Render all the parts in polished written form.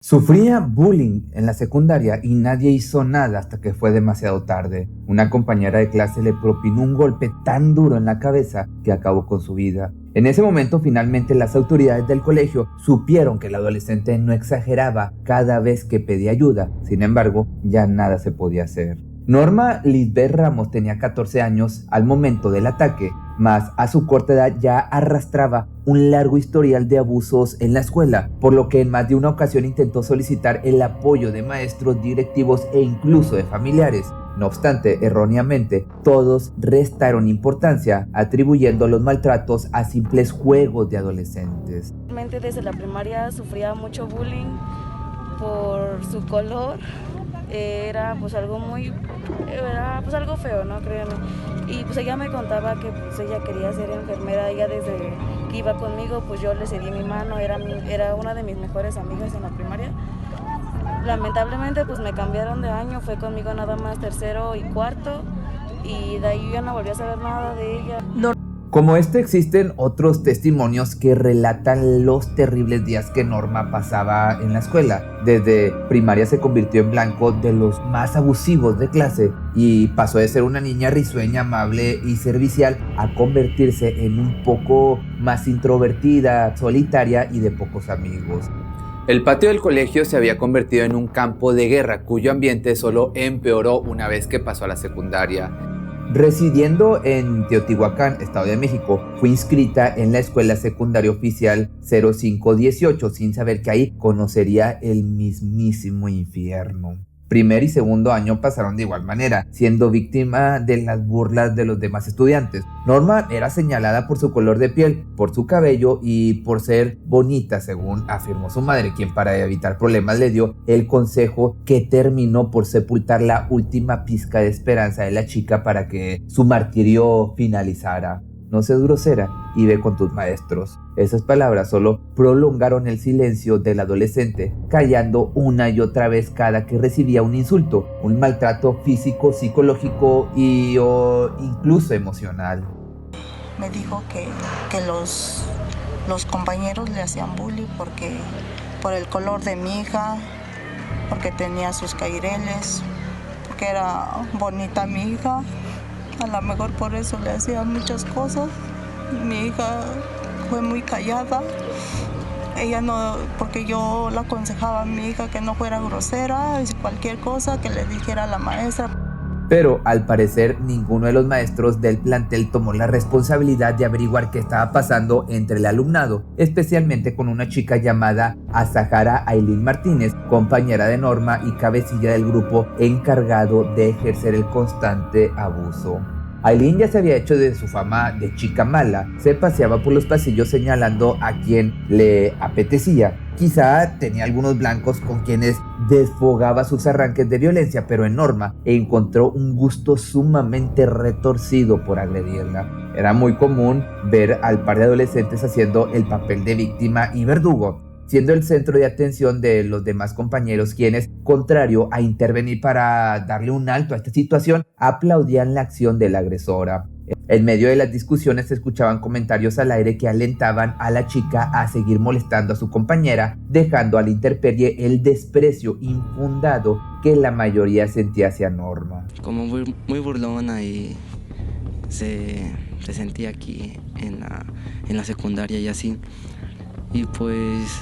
Sufría bullying en la secundaria y nadie hizo nada hasta que fue demasiado tarde. Una compañera de clase le propinó un golpe tan duro en la cabeza que acabó con su vida. En ese momento, finalmente, las autoridades del colegio supieron que el adolescente no exageraba cada vez que pedía ayuda. Sin embargo, ya nada se podía hacer. Norma Lisbeth Ramos tenía 14 años al momento del ataque, mas a su corta edad ya arrastraba un largo historial de abusos en la escuela, por lo que en más de una ocasión intentó solicitar el apoyo de maestros, directivos e incluso de familiares. No obstante, erróneamente, todos restaron importancia, atribuyendo los maltratos a simples juegos de adolescentes. Realmente desde la primaria sufría mucho bullying por su color. Era algo feo, ¿no? Créanme. Y pues ella me contaba que pues ella quería ser enfermera. Ella desde que iba conmigo, pues yo le cedí mi mano, era una de mis mejores amigas en la primaria. Lamentablemente pues me cambiaron de año, fue conmigo nada más tercero y cuarto, y de ahí ya no volví a saber nada de ella. Como existen otros testimonios que relatan los terribles días que Norma pasaba en la escuela. Desde primaria se convirtió en blanco de los más abusivos de clase y pasó de ser una niña risueña, amable y servicial a convertirse en un poco más introvertida, solitaria y de pocos amigos. El patio del colegio se había convertido en un campo de guerra cuyo ambiente solo empeoró una vez que pasó a la secundaria. Residiendo en Teotihuacán, Estado de México, fue inscrita en la Escuela Secundaria Oficial 0518 sin saber que ahí conocería el mismísimo infierno. Primer y segundo año pasaron de igual manera, siendo víctima de las burlas de los demás estudiantes. Norma era señalada por su color de piel, por su cabello y por ser bonita, según afirmó su madre, quien para evitar problemas le dio el consejo que terminó por sepultar la última pizca de esperanza de la chica para que su martirio finalizara. No seas grosera y ve con tus maestros. Esas palabras solo prolongaron el silencio del adolescente, callando una y otra vez cada que recibía un insulto, un maltrato físico, psicológico o incluso emocional. Me dijo que los compañeros le hacían bullying por el color de mi hija, porque tenía sus caireles, porque era bonita mi hija. A lo mejor por eso le hacían muchas cosas. Mi hija fue muy callada. Ella no, porque yo le aconsejaba a mi hija que no fuera grosera, cualquier cosa que le dijera a la maestra. Pero al parecer ninguno de los maestros del plantel tomó la responsabilidad de averiguar qué estaba pasando entre el alumnado, especialmente con una chica llamada Azahara Ailín Martínez, compañera de Norma y cabecilla del grupo encargado de ejercer el constante abuso. Ailín ya se había hecho de su fama de chica mala, se paseaba por los pasillos señalando a quien le apetecía. Quizá tenía algunos blancos con quienes desfogaba sus arranques de violencia, pero en Norma encontró un gusto sumamente retorcido por agredirla. Era muy común ver al par de adolescentes haciendo el papel de víctima y verdugo, siendo el centro de atención de los demás compañeros quienes, contrario a intervenir para darle un alto a esta situación, aplaudían la acción de la agresora. En medio de las discusiones se escuchaban comentarios al aire que alentaban a la chica a seguir molestando a su compañera, dejando a la intemperie el desprecio infundado que la mayoría sentía hacia Norma. Como muy burlona y se sentía aquí en la secundaria y así. Y pues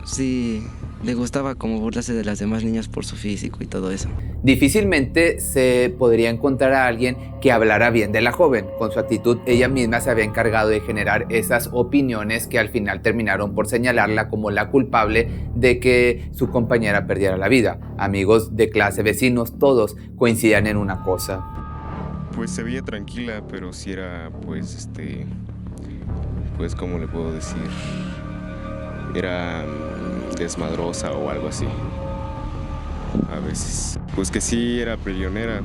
sí, le gustaba como burlarse de las demás niñas por su físico y todo eso. Difícilmente se podría encontrar a alguien que hablara bien de la joven. Con su actitud, ella misma se había encargado de generar esas opiniones que al final terminaron por señalarla como la culpable de que su compañera perdiera la vida. Amigos de clase, vecinos, todos coincidían en una cosa. Pues se veía tranquila, pero sí era, pues, ¿cómo le puedo decir? Era desmadrosa o algo así. A veces. Pues que sí era peleonera,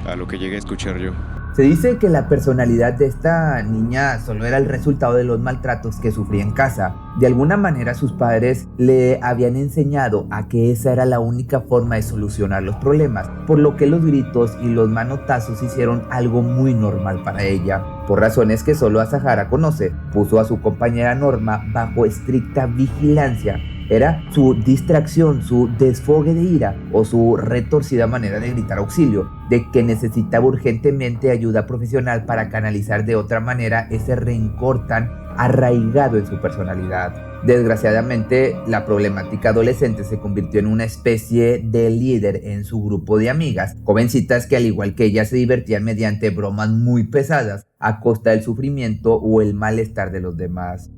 a lo que llegué a escuchar yo. Se dice que la personalidad de esta niña solo era el resultado de los maltratos que sufría en casa. De alguna manera sus padres le habían enseñado a que esa era la única forma de solucionar los problemas, por lo que los gritos y los manotazos hicieron algo muy normal para ella. Por razones que solo Azahara conoce, puso a su compañera Norma bajo estricta vigilancia, era su distracción, su desfogue de ira o su retorcida manera de gritar auxilio, de que necesitaba urgentemente ayuda profesional para canalizar de otra manera ese rencor tan arraigado en su personalidad. Desgraciadamente, la problemática adolescente se convirtió en una especie de líder en su grupo de amigas, jovencitas que al igual que ella se divertían mediante bromas muy pesadas a costa del sufrimiento o el malestar de los demás.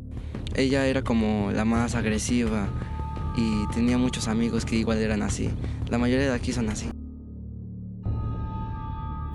Ella era como la más agresiva y tenía muchos amigos que igual eran así. La mayoría de aquí son así.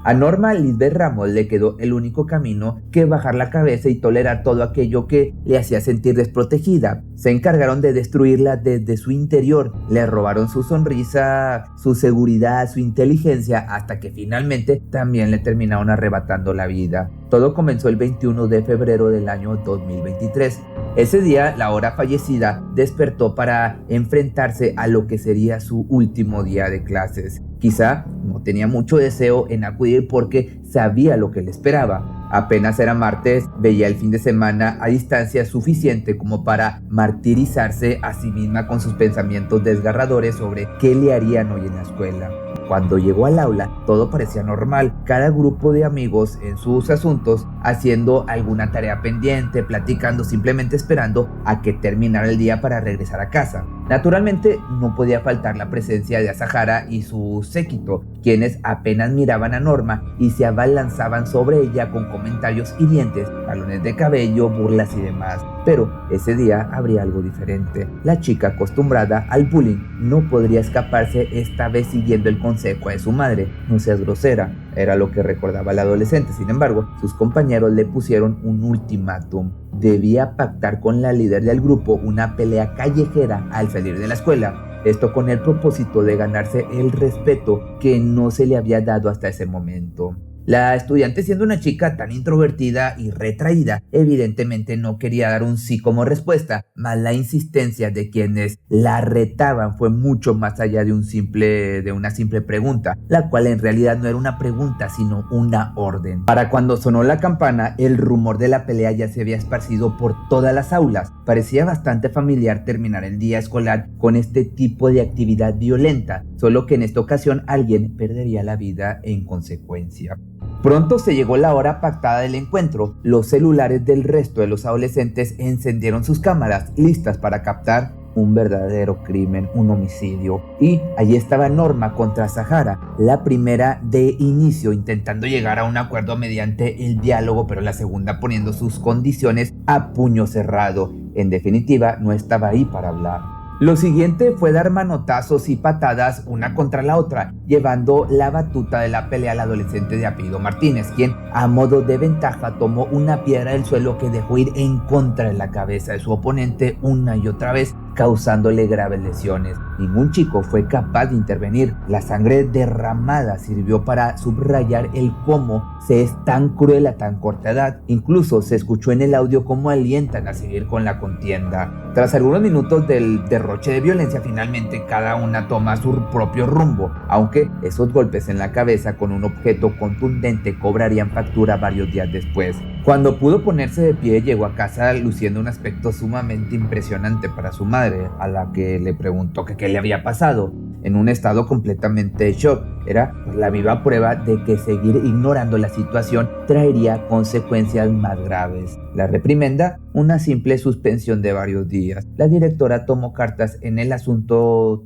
A Norma Lisbeth Ramos le quedó el único camino que bajar la cabeza y tolerar todo aquello que le hacía sentir desprotegida. Se encargaron de destruirla desde su interior, le robaron su sonrisa, su seguridad, su inteligencia, hasta que finalmente también le terminaron arrebatando la vida. Todo comenzó el 21 de febrero del año 2023. Ese día, la hora fallecida despertó para enfrentarse a lo que sería su último día de clases. Quizá no tenía mucho deseo en acudir porque sabía lo que le esperaba. Apenas era martes, veía el fin de semana a distancia suficiente como para martirizarse a sí misma con sus pensamientos desgarradores sobre qué le harían hoy en la escuela. Cuando llegó al aula, todo parecía normal, cada grupo de amigos en sus asuntos, haciendo alguna tarea pendiente, platicando, simplemente esperando a que terminara el día para regresar a casa. Naturalmente, no podía faltar la presencia de Asahara y su séquito, quienes apenas miraban a Norma y se abalanzaban sobre ella con comentarios hirientes, jalones de cabello, burlas y demás. Pero ese día habría algo diferente. La chica, acostumbrada al bullying, no podría escaparse esta vez siguiendo el consejo de su madre. No seas grosera, era lo que recordaba la adolescente. Sin embargo, sus compañeros le pusieron un ultimátum. Debía pactar con la líder del grupo una pelea callejera al salir de la escuela. Esto con el propósito de ganarse el respeto que no se le había dado hasta ese momento. La estudiante, siendo una chica tan introvertida y retraída, evidentemente no quería dar un sí como respuesta, mas la insistencia de quienes la retaban fue mucho más allá de una simple pregunta, la cual en realidad no era una pregunta sino una orden. Para cuando sonó la campana, el rumor de la pelea ya se había esparcido por todas las aulas. Parecía bastante familiar terminar el día escolar con este tipo de actividad violenta, solo que en esta ocasión alguien perdería la vida en consecuencia. Pronto se llegó la hora pactada del encuentro. Los celulares del resto de los adolescentes encendieron sus cámaras, listas para captar un verdadero crimen, un homicidio. Y allí estaba Norma contra Asahara, la primera de inicio intentando llegar a un acuerdo mediante el diálogo, pero la segunda poniendo sus condiciones a puño cerrado. En definitiva, no estaba ahí para hablar. Lo siguiente fue dar manotazos y patadas una contra la otra, llevando la batuta de la pelea al adolescente de apellido Martínez, quien a modo de ventaja tomó una piedra del suelo que dejó ir en contra de la cabeza de su oponente una y otra vez, causándole graves lesiones. Ningún chico fue capaz de intervenir. La sangre derramada sirvió para subrayar el cómo se es tan cruel a tan corta edad. Incluso se escuchó en el audio cómo alientan a seguir con la contienda. Tras algunos minutos del derroche de violencia, finalmente cada una toma su propio rumbo, aunque esos golpes en la cabeza con un objeto contundente cobrarían factura varios días después. Cuando pudo ponerse de pie, llegó a casa luciendo un aspecto sumamente impresionante para su madre, a la que le preguntó que qué le había pasado, en un estado completamente de shock. Era la viva prueba de que seguir ignorando la situación traería consecuencias más graves. La reprimenda, una simple suspensión de varios días. La directora tomó cartas en el asunto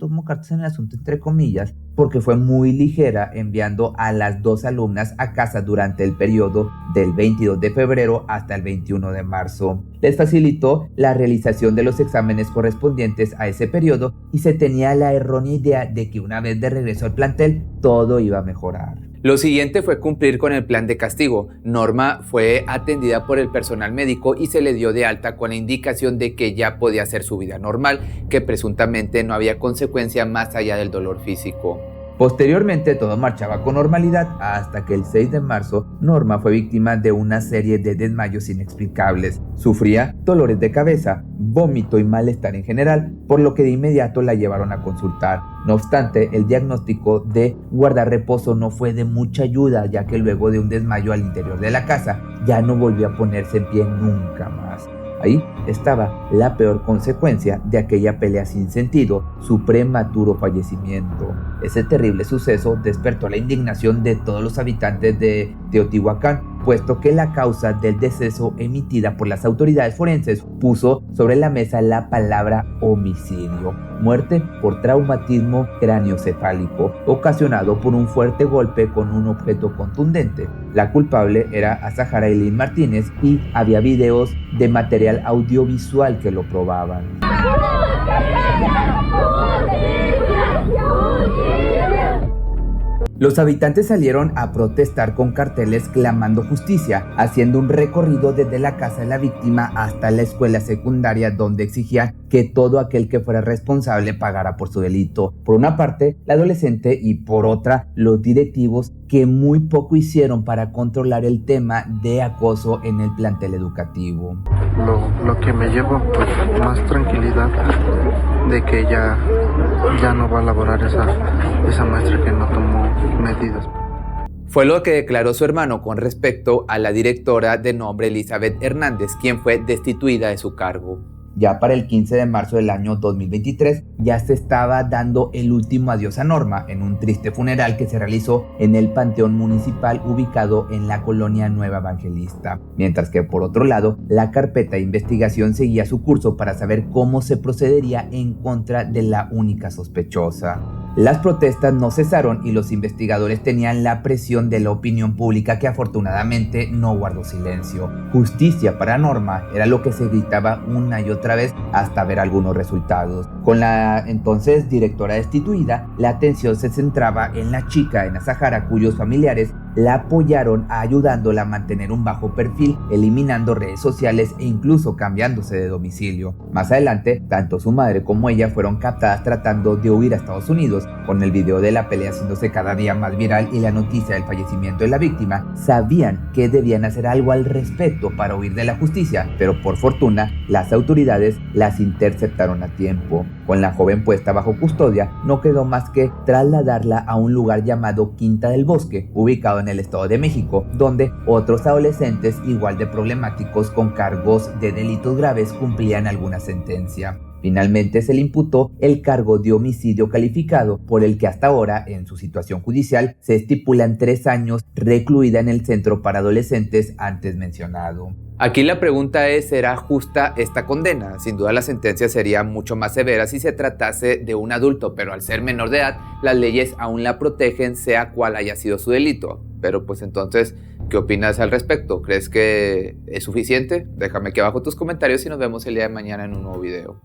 entre comillas, porque fue muy ligera enviando a las dos alumnas a casa durante el periodo del 22 de febrero hasta el 21 de marzo. Les facilitó la realización de los exámenes correspondientes a ese periodo y se tenía la errónea idea de que una vez de regreso al plantel, todo iba a mejorar. Lo siguiente fue cumplir con el plan de castigo. Norma fue atendida por el personal médico y se le dio de alta con la indicación de que ya podía hacer su vida normal, que presuntamente no había consecuencia más allá del dolor físico. Posteriormente todo marchaba con normalidad hasta que el 6 de marzo Norma fue víctima de una serie de desmayos inexplicables. Sufría dolores de cabeza, vómito y malestar en general, por lo que de inmediato la llevaron a consultar. No obstante, el diagnóstico de guardar reposo no fue de mucha ayuda, ya que luego de un desmayo al interior de la casa ya no volvió a ponerse en pie nunca más. Ahí estaba la peor consecuencia de aquella pelea sin sentido, su prematuro fallecimiento. Ese terrible suceso despertó la indignación de todos los habitantes de Teotihuacán, puesto que la causa del deceso emitida por las autoridades forenses puso sobre la mesa la palabra homicidio, muerte por traumatismo craneoencefálico, ocasionado por un fuerte golpe con un objeto contundente. La culpable era Azahara Eileen Martínez y había videos de material audiovisual que lo probaban. Los habitantes salieron a protestar con carteles clamando justicia, haciendo un recorrido desde la casa de la víctima hasta la escuela secundaria, donde exigían que todo aquel que fuera responsable pagara por su delito. Por una parte, la adolescente, y por otra, los directivos, que muy poco hicieron para controlar el tema de acoso en el plantel educativo. Lo que me lleva pues más tranquilidad de que ya no va a laborar esa maestra que no tomó medidas. Fue lo que declaró su hermano con respecto a la directora de nombre Elizabeth Hernández, quien fue destituida de su cargo. Ya para el 15 de marzo del año 2023 ya se estaba dando el último adiós a Norma en un triste funeral que se realizó en el Panteón Municipal ubicado en la colonia Nueva Evangelista. Mientras que por otro lado, la carpeta de investigación seguía su curso para saber cómo se procedería en contra de la única sospechosa. Las protestas no cesaron y los investigadores tenían la presión de la opinión pública, que afortunadamente no guardó silencio. Justicia para Norma era lo que se gritaba una y otra vez hasta ver algunos resultados. Con la entonces directora destituida, la atención se centraba en la chica, en Azahara, cuyos familiares la apoyaron ayudándola a mantener un bajo perfil, eliminando redes sociales e incluso cambiándose de domicilio. Más adelante, tanto su madre como ella fueron captadas tratando de huir a Estados Unidos. Con el video de la pelea haciéndose cada día más viral y la noticia del fallecimiento de la víctima, sabían que debían hacer algo al respecto para huir de la justicia, pero por fortuna, las autoridades las interceptaron a tiempo. Con la joven puesta bajo custodia, no quedó más que trasladarla a un lugar llamado Quinta del Bosque, ubicado en el Estado de México, donde otros adolescentes igual de problemáticos con cargos de delitos graves cumplían alguna sentencia. Finalmente se le imputó el cargo de homicidio calificado, por el que hasta ahora, en su situación judicial, se estipulan 3 años recluida en el centro para adolescentes antes mencionado. Aquí la pregunta es, ¿será justa esta condena? Sin duda la sentencia sería mucho más severa si se tratase de un adulto, pero al ser menor de edad, las leyes aún la protegen, sea cual haya sido su delito. Pero pues entonces, ¿qué opinas al respecto? ¿Crees que es suficiente? Déjame aquí abajo tus comentarios y nos vemos el día de mañana en un nuevo video.